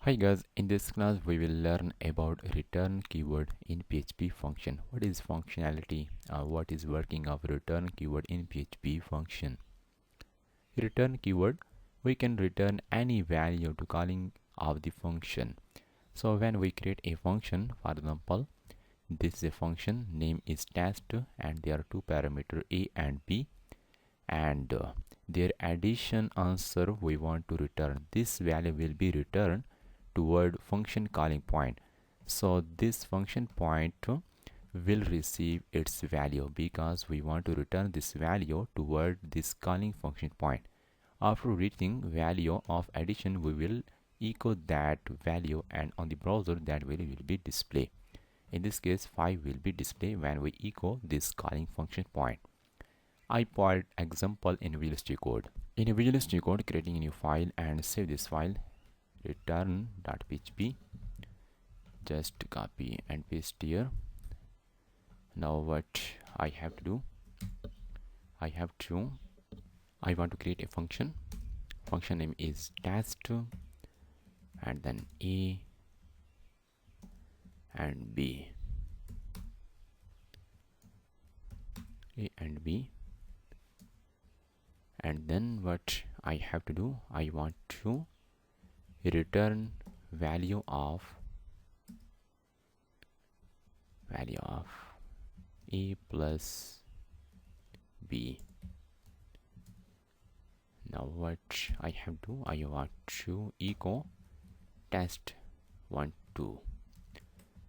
Hi guys, in this class we will learn about return keyword in PHP function. What is functionality? What is working of return keyword in PHP function? Return keyword, we can return any value to calling of the function. So when we create a function, for example, this is a function, name is test, and there are two parameters a and b, and their addition answer we want to return. This value will be returned toward function calling point. So this function point will receive its value because we want to return this value toward this calling function point. After reaching value of addition, we will echo that value, and on the browser that value will be displayed. In this case 5 will be displayed when we echo this calling function point. I put example in Visual Studio Code. In Visual Studio Code, creating a new file and save this file, return.php. Just copy and paste here. Now what I have to do, I want to create a function. Function name is test, and then a and b, and then what I have to do, I want to return value of a plus b. Now what I have to do, I want to echo test 1 2.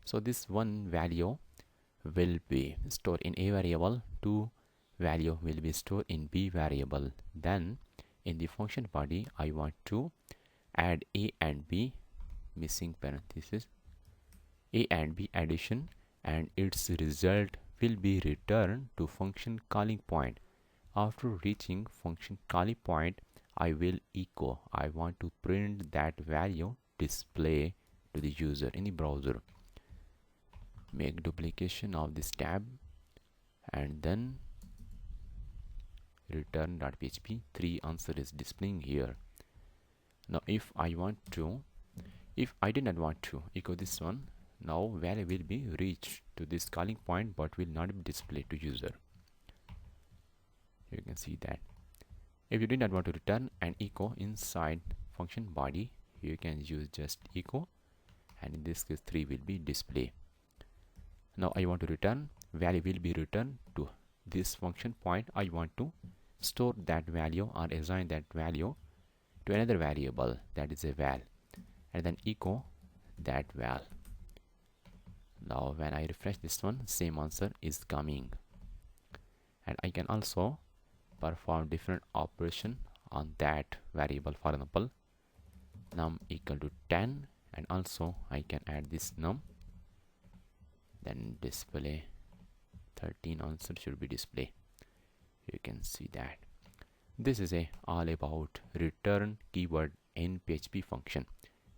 So this one value will be stored in a variable, two value will be stored in b variable. Then in the function body I want to add a and b, missing parenthesis, a and b addition, and its result will be returned to function calling point. After reaching function calling point, I will echo, I want to print that value, display to the user in the browser. Make duplication of this tab and then return.php. 3 answer is displaying here. Now if I did not want to echo this one, now value will be reached to this calling point but will not be displayed to user. You can see that. If you did not want to return and echo inside function body, you can use just echo, and in this case 3 will be display. Now I want to return, value will be returned to this function point. I want to store that value or assign that value to another variable, that is a val, and then echo that val. Now when I refresh this one, same answer is coming. And I can also perform different operation on that variable. For example, num equal to 10, and also I can add this num, then display 13 answer should be display. You can see that. This is all about return keyword in PHP function.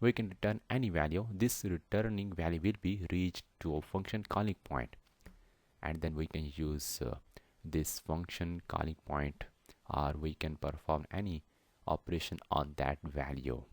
We can return any value. This returning value will be reached to a function calling point, and then we can use this function calling point, or we can perform any operation on that value.